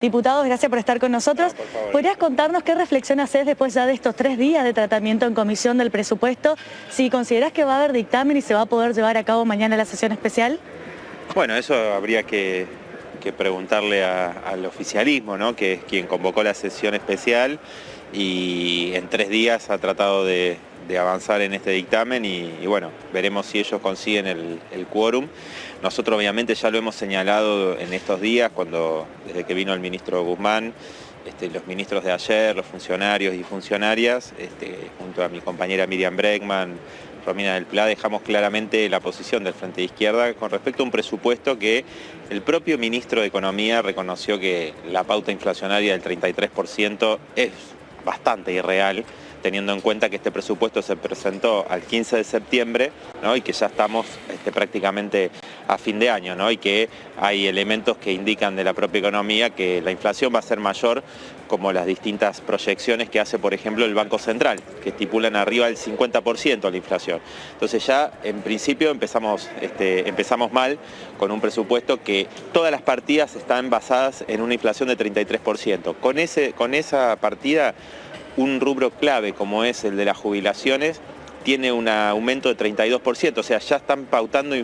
Diputados, gracias por estar con nosotros. No, ¿Podrías contarnos qué reflexión haces después ya de estos 3 días de tratamiento en comisión del presupuesto? Si considerás que va a haber dictamen y se va a poder llevar a cabo mañana la sesión especial. Bueno, eso habría que preguntarle al oficialismo, ¿no? Que es quien convocó la sesión especial y en 3 días ha tratado de avanzar en este dictamen y bueno, veremos si ellos consiguen el quórum. Nosotros obviamente ya lo hemos señalado en estos días, desde que vino el ministro Guzmán, los ministros de ayer, los funcionarios y funcionarias, junto a mi compañera Miriam Bregman, Romina del Pla, dejamos claramente la posición del Frente de Izquierda con respecto a un presupuesto que el propio ministro de Economía reconoció que la pauta inflacionaria del 33% es bastante irreal, teniendo en cuenta que este presupuesto se presentó al 15 de septiembre, ¿no? Y que ya estamos prácticamente a fin de año, ¿no? Y que hay elementos que indican de la propia economía que la inflación va a ser mayor, como las distintas proyecciones que hace, por ejemplo, el Banco Central, que estipulan arriba del 50% la inflación. Entonces ya, en principio, empezamos mal con un presupuesto que todas las partidas están basadas en una inflación de 33%. Con esa partida, un rubro clave como es el de las jubilaciones tiene un aumento de 32%, o sea, ya están pautando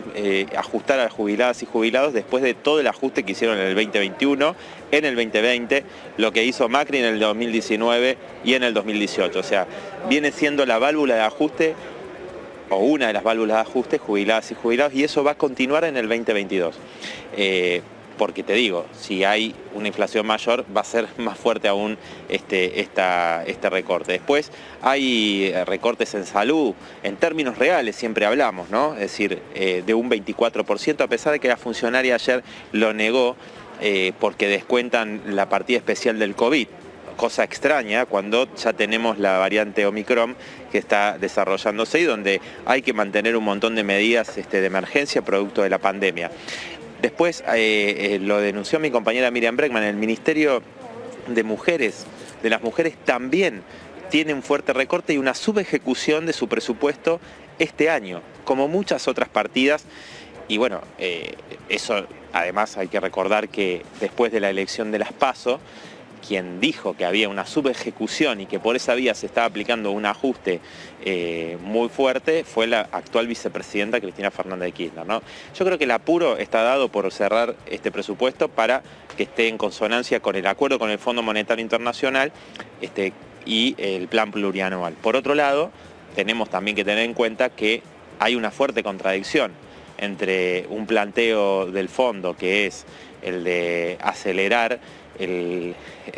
ajustar a las jubiladas y jubilados después de todo el ajuste que hicieron en el 2021, en el 2020, lo que hizo Macri en el 2019 y en el 2018, o sea, viene siendo la válvula de ajuste o una de las válvulas de ajuste, jubiladas y jubilados, y eso va a continuar en el 2022. Porque te digo, si hay una inflación mayor va a ser más fuerte aún este recorte. Después hay recortes en salud, en términos reales siempre hablamos, ¿no? Es decir, de un 24%, a pesar de que la funcionaria ayer lo negó porque descuentan la partida especial del COVID. Cosa extraña cuando ya tenemos la variante Omicron que está desarrollándose y donde hay que mantener un montón de medidas de emergencia producto de la pandemia. Después lo denunció mi compañera Miriam Bregman, el Ministerio de las Mujeres también tiene un fuerte recorte y una subejecución de su presupuesto este año, como muchas otras partidas. Y bueno, eso además hay que recordar que después de la elección de las PASO, quien dijo que había una subejecución y que por esa vía se estaba aplicando un ajuste muy fuerte fue la actual vicepresidenta Cristina Fernández de Kirchner, ¿no? Yo creo que el apuro está dado por cerrar este presupuesto para que esté en consonancia con el acuerdo con el Fondo Monetario Internacional y el plan plurianual. Por otro lado, tenemos también que tener en cuenta que hay una fuerte contradicción entre un planteo del fondo que es el de acelerar el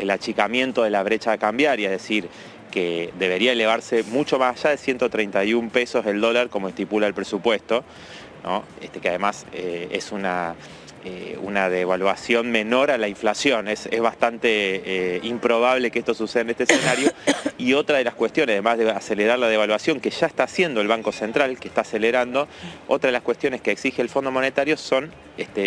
achicamiento de la brecha cambiaria, es decir, que debería elevarse mucho más allá de 131 pesos el dólar como estipula el presupuesto, ¿no? Que además es una devaluación menor a la inflación, es bastante improbable que esto suceda en este escenario. Y otra de las cuestiones, además de acelerar la devaluación que ya está haciendo el Banco Central, que está acelerando, otra de las cuestiones que exige el Fondo Monetario son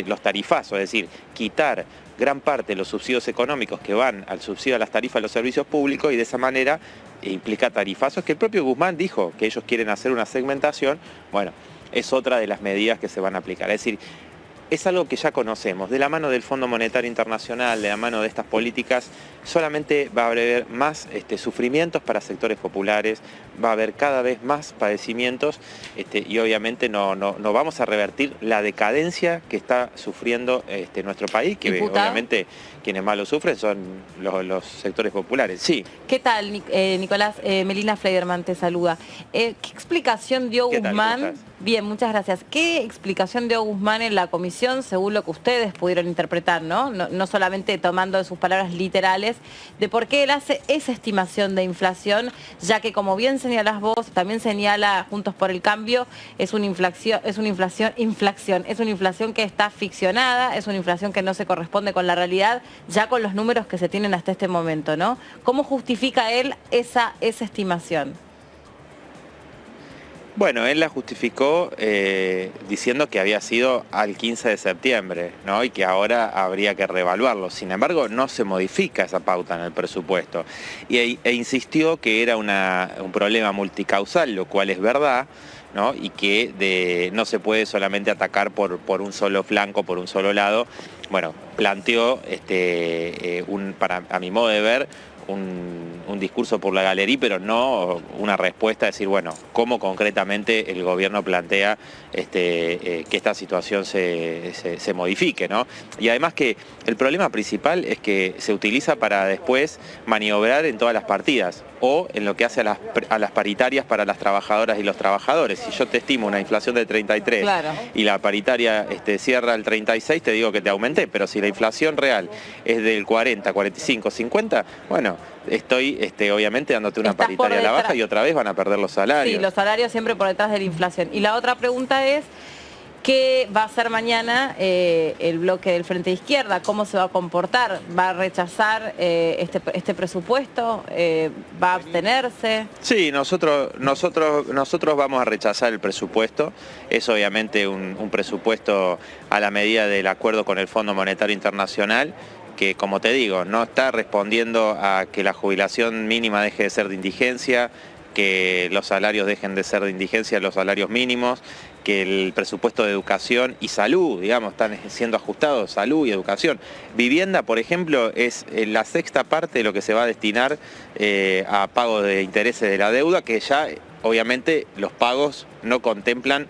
los tarifazos, es decir, quitar gran parte de los subsidios económicos que van al subsidio a las tarifas de los servicios públicos y de esa manera implica tarifazos que el propio Guzmán dijo que ellos quieren hacer una segmentación. Bueno, es otra de las medidas que se van a aplicar, es decir, es algo que ya conocemos, de la mano del Fondo Monetario Internacional, de la mano de estas políticas, solamente va a haber más sufrimientos para sectores populares, va a haber cada vez más padecimientos y obviamente no vamos a revertir la decadencia que está sufriendo nuestro país, que obviamente quienes más lo sufren son los sectores populares. Sí. ¿Qué tal, Nicolás? Melina Fleiderman te saluda. ¿Qué explicación dio Guzmán? Bien, muchas gracias. ¿Qué explicación dio Guzmán en la comisión, según lo que ustedes pudieron interpretar, no solamente tomando de sus palabras literales, de por qué él hace esa estimación de inflación, ya que, como bien señalás vos, también señala Juntos por el Cambio, es una inflación que está ficcionada, es una inflación que no se corresponde con la realidad, ya con los números que se tienen hasta este momento, ¿no? ¿Cómo justifica él esa estimación? Bueno, él la justificó diciendo que había sido al 15 de septiembre, ¿no? Y que ahora habría que reevaluarlo. Sin embargo, no se modifica esa pauta en el presupuesto. E insistió que era un problema multicausal, lo cual es verdad, ¿no? Y que no se puede solamente atacar por un solo flanco, por un solo lado, bueno, planteó, a mi modo de ver, un discurso por la galería, pero no una respuesta, decir, bueno, cómo concretamente el gobierno plantea que esta situación se modifique, ¿no? Y además que el problema principal es que se utiliza para después maniobrar en todas las partidas, o en lo que hace a las paritarias para las trabajadoras y los trabajadores. Si yo te estimo una inflación de 33 claro, y la paritaria cierra el 36, te digo que te aumenté, pero si la inflación real es del 40, 45, 50, bueno, estoy obviamente dándote una paritaria a la baja y otra vez van a perder los salarios. Sí, los salarios siempre por detrás de la inflación. Y la otra pregunta es, ¿qué va a hacer mañana el bloque del Frente de Izquierda? ¿Cómo se va a comportar? ¿Va a rechazar este presupuesto? ¿Va a abstenerse? Sí, nosotros vamos a rechazar el presupuesto. Es obviamente un presupuesto a la medida del acuerdo con el Fondo Monetario Internacional, que, como te digo, no está respondiendo a que la jubilación mínima deje de ser de indigencia, que los salarios dejen de ser de indigencia, los salarios mínimos, que el presupuesto de educación y salud, digamos, están siendo ajustados, salud y educación. Vivienda, por ejemplo, es la sexta parte de lo que se va a destinar a pago de intereses de la deuda, que ya obviamente los pagos no contemplarían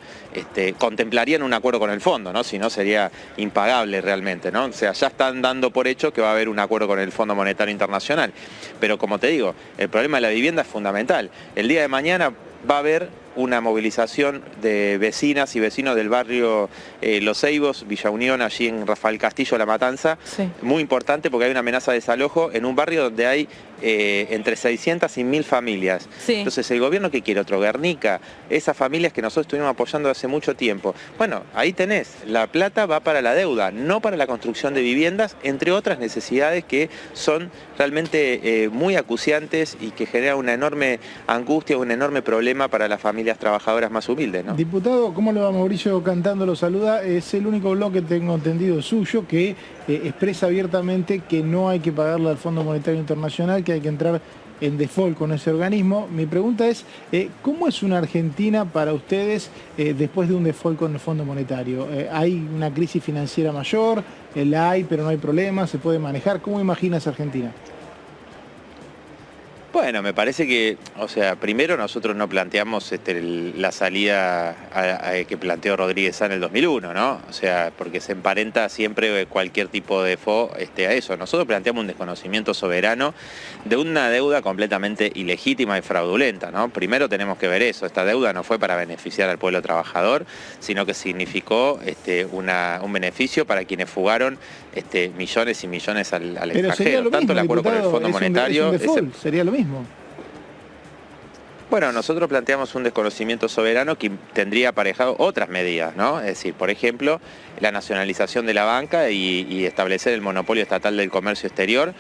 un acuerdo con el fondo, ¿no? Si no sería impagable realmente, ¿no? O sea, ya están dando por hecho que va a haber un acuerdo con el Fondo Monetario Internacional. Pero como te digo, el problema de la vivienda es fundamental. El día de mañana va a haber una movilización de vecinas y vecinos del barrio Los Ceibos, Villa Unión, allí en Rafael Castillo, La Matanza, sí, muy importante porque hay una amenaza de desalojo en un barrio donde hay entre 600 y 1000 familias. Sí. Entonces, ¿el gobierno qué quiere? ¿Otro Guernica? Esas familias que nosotros estuvimos apoyando hace mucho tiempo. Bueno, ahí tenés, la plata va para la deuda, no para la construcción de viviendas, entre otras necesidades que son realmente muy acuciantes y que generan una enorme angustia, un enorme problema para las familias trabajadoras más humildes, ¿no? Diputado, ¿cómo le va? Mauricio Cantando lo saluda. Es el único bloque, tengo entendido, suyo, que expresa abiertamente que no hay que pagarle al Fondo Monetario Internacional, que hay que entrar en default con ese organismo. Mi pregunta es, ¿cómo es una Argentina para ustedes después de un default con el Fondo Monetario? ¿Hay una crisis financiera mayor? ¿La hay, pero no hay problema? ¿Se puede manejar? ¿Cómo imaginas Argentina? Bueno, me parece que, o sea, primero nosotros no planteamos la salida que planteó Rodríguez Sá en el 2001, ¿no? O sea, porque se emparenta siempre cualquier tipo de default a eso. Nosotros planteamos un desconocimiento soberano de una deuda completamente ilegítima y fraudulenta, ¿no? Primero tenemos que ver eso. Esta deuda no fue para beneficiar al pueblo trabajador, sino que significó un beneficio para quienes fugaron millones y millones al extranjero. Tanto el acuerdo con el Fondo Monetario... Sería lo mismo. Bueno, nosotros planteamos un desconocimiento soberano que tendría aparejado otras medidas, ¿no? Es decir, por ejemplo, la nacionalización de la banca y establecer el monopolio estatal del comercio exterior,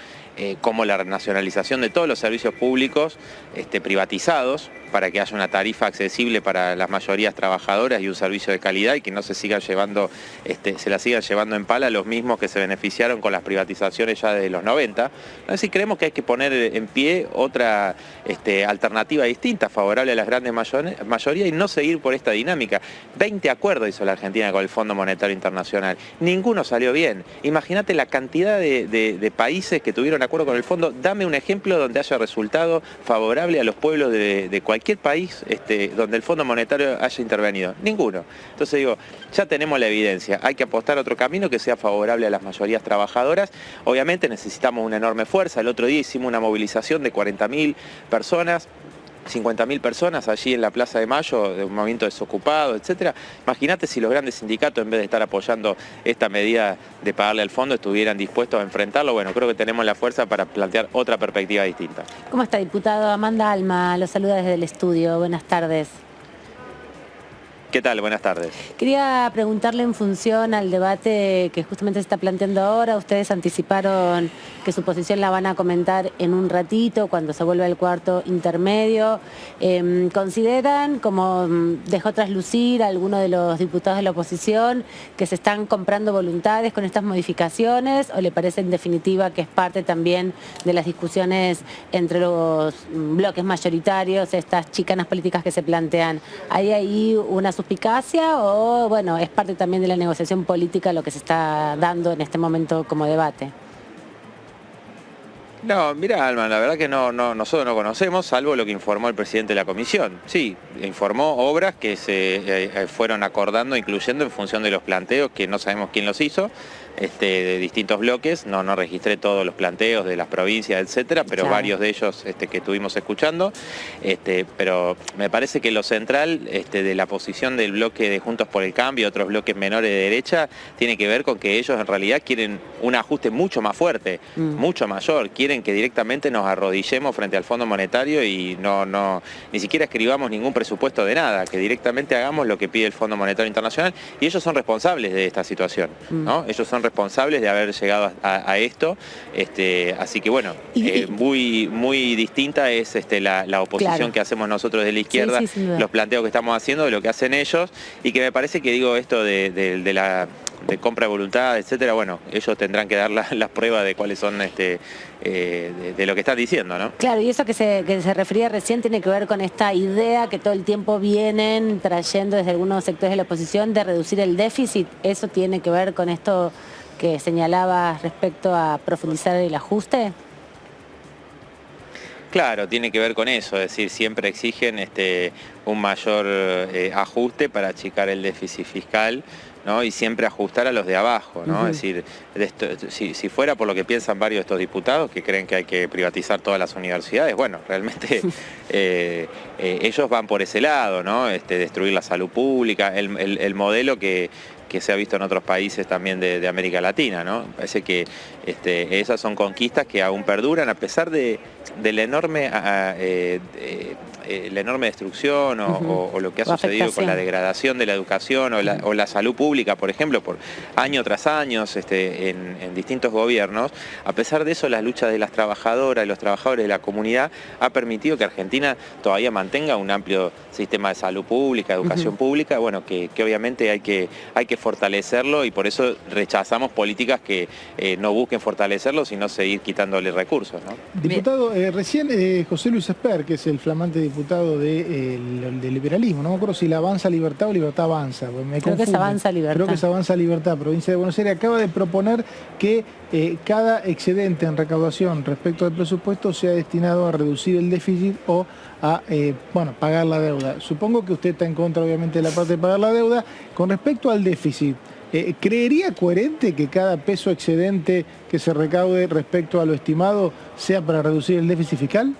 como la nacionalización de todos los servicios públicos privatizados, para que haya una tarifa accesible para las mayorías trabajadoras y un servicio de calidad y que no se sigan llevando, se la sigan llevando en pala los mismos que se beneficiaron con las privatizaciones ya de los 90. Es decir, creemos que hay que poner en pie otra alternativa distinta, favorable a las grandes mayorías y no seguir por esta dinámica. 20 acuerdos hizo la Argentina con el Fondo Monetario Internacional. Ninguno salió bien. Imagínate la cantidad de países que tuvieron acuerdo con el fondo. Dame un ejemplo donde haya resultado favorable a los pueblos de cualquier país donde el Fondo Monetario haya intervenido. Ninguno. Entonces digo, ya tenemos la evidencia. Hay que apostar a otro camino que sea favorable a las mayorías trabajadoras. Obviamente necesitamos una enorme fuerza. El otro día hicimos una movilización de 40.000 personas. 50.000 personas allí en la Plaza de Mayo, de un movimiento desocupado, etcétera. Imagínate si los grandes sindicatos, en vez de estar apoyando esta medida de pagarle al fondo, estuvieran dispuestos a enfrentarlo. Bueno, creo que tenemos la fuerza para plantear otra perspectiva distinta. ¿Cómo está, diputado? Amanda Alma, lo saluda desde el estudio. Buenas tardes. ¿Qué tal? Buenas tardes. Quería preguntarle en función al debate que justamente se está planteando ahora. Ustedes anticiparon que su posición la van a comentar en un ratito, cuando se vuelva el cuarto intermedio. ¿Consideran, como dejó traslucir a alguno de los diputados de la oposición, que se están comprando voluntades con estas modificaciones, o le parece en definitiva que es parte también de las discusiones entre los bloques mayoritarios, estas chicanas políticas que se plantean? ¿Hay ahí una suspicacia o, bueno, es parte también de la negociación política lo que se está dando en este momento como debate? No, mira, Alma, la verdad que nosotros no conocemos, salvo lo que informó el presidente de la comisión. Sí, informó obras que se fueron acordando, incluyendo en función de los planteos, que no sabemos quién los hizo, de distintos bloques. No registré todos los planteos de las provincias, etcétera, pero claro, varios de ellos que estuvimos escuchando. Pero me parece que lo central de la posición del bloque de Juntos por el Cambio, otros bloques menores de derecha, tiene que ver con que ellos en realidad quieren un ajuste mucho más fuerte, mucho mayor. Quieren que directamente nos arrodillemos frente al Fondo Monetario y ni siquiera escribamos ningún presupuesto de nada, que directamente hagamos lo que pide el Fondo Monetario Internacional, y ellos son responsables de esta situación, ¿no? Ellos son responsables de haber llegado a esto, así que bueno, muy distinta es la oposición, claro, que hacemos nosotros de la izquierda, sí, los planteos que estamos haciendo de lo que hacen ellos, y que me parece que digo esto de compra de voluntad, etcétera, bueno, ellos tendrán que dar las pruebas de cuáles son de lo que están diciendo, ¿no? Claro, y eso que se refería recién tiene que ver con esta idea que todo el tiempo vienen trayendo desde algunos sectores de la oposición de reducir el déficit. ¿Eso tiene que ver con esto que señalabas respecto a profundizar el ajuste? Claro, tiene que ver con eso, es decir, siempre exigen un mayor ajuste para achicar el déficit fiscal, ¿no? Y siempre ajustar a los de abajo, ¿no? Es decir, si fuera por lo que piensan varios de estos diputados que creen que hay que privatizar todas las universidades, bueno, realmente ellos van por ese lado, ¿no? Destruir la salud pública, el modelo que se ha visto en otros países también de América Latina, ¿no? Parece que esas son conquistas que aún perduran a pesar de la enorme destrucción o lo que ha sucedido con la degradación de la educación o la salud pública, por ejemplo, por año tras año en distintos gobiernos. A pesar de eso, las luchas de las trabajadoras y los trabajadores de la comunidad ha permitido que Argentina todavía mantenga un amplio sistema de salud pública, educación pública, bueno, que obviamente hay que fortalecerlo, y por eso rechazamos políticas que no busquen fortalecerlo, sino seguir quitándole recursos, ¿no? Diputado, recién José Luis Esper, que es el flamante diputado del liberalismo, no me acuerdo si la Avanza Libertad o Libertad Avanza. Creo que es Avanza Libertad. Creo que es Avanza Libertad, provincia de Buenos Aires, acaba de proponer que cada excedente en recaudación respecto al presupuesto sea destinado a reducir el déficit o a pagar la deuda. Supongo que usted está en contra, obviamente, de la parte de pagar la deuda. Con respecto al déficit, ¿creería coherente que cada peso excedente que se recaude respecto a lo estimado sea para reducir el déficit fiscal?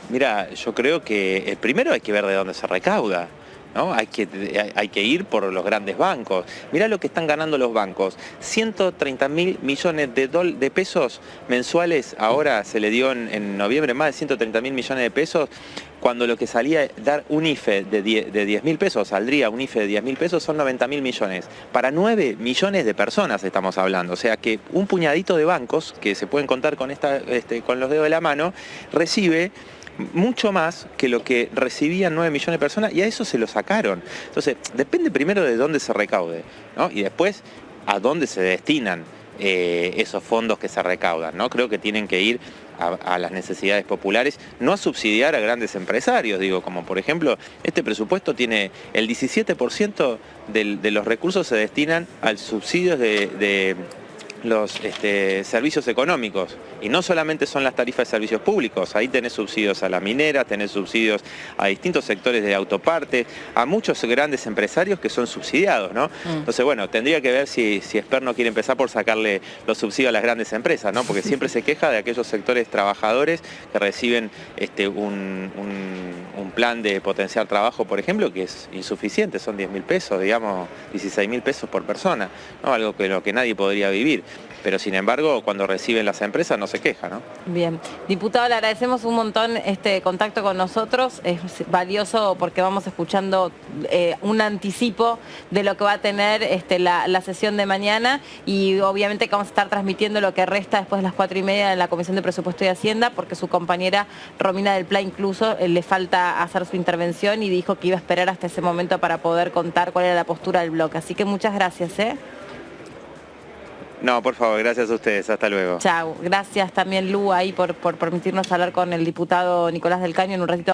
Mira, yo creo que primero hay que ver de dónde se recauda, ¿no? Hay que ir por los grandes bancos. Mirá lo que están ganando los bancos. 130.000 millones de pesos mensuales, ahora se le dio en noviembre más de 130.000 millones de pesos, cuando lo que salía dar un IFE de 10.000 pesos, saldría un IFE de 10.000 pesos, son 90.000 millones. Para 9 millones de personas estamos hablando. O sea que un puñadito de bancos, que se pueden contar con los dedos de la mano, recibe mucho más que lo que recibían 9 millones de personas, y a eso se lo sacaron. Entonces, depende primero de dónde se recaude, ¿no? Y después a dónde se destinan esos fondos que se recaudan, ¿no? Creo que tienen que ir a las necesidades populares, no a subsidiar a grandes empresarios, digo, como por ejemplo, este presupuesto tiene el 17% de los recursos se destinan al subsidio de los servicios económicos, y no solamente son las tarifas de servicios públicos, ahí tenés subsidios a la minera, tenés subsidios a distintos sectores de autoparte, a muchos grandes empresarios que son subsidiados, ¿no? Entonces, bueno, tendría que ver si Esper no quiere empezar por sacarle los subsidios a las grandes empresas, ¿no? Porque siempre se queja de aquellos sectores trabajadores que reciben un plan de potenciar trabajo, por ejemplo, que es insuficiente, son 10.000 pesos, digamos, 16.000 pesos por persona, ¿no? Algo que lo que nadie podría vivir. Pero sin embargo, cuando reciben las empresas no se queja, ¿no? Bien. Diputado, le agradecemos un montón este contacto con nosotros. Es valioso porque vamos escuchando un anticipo de lo que va a tener la sesión de mañana, y obviamente que vamos a estar transmitiendo lo que resta después de las 4:30 en la Comisión de Presupuesto y Hacienda, porque su compañera Romina del Pla incluso le falta hacer su intervención y dijo que iba a esperar hasta ese momento para poder contar cuál era la postura del bloque. Así que muchas gracias, ¿eh? No, por favor, gracias a ustedes, hasta luego. Chau, gracias también Lu ahí por permitirnos hablar con el diputado Nicolás del Caño en un ratito.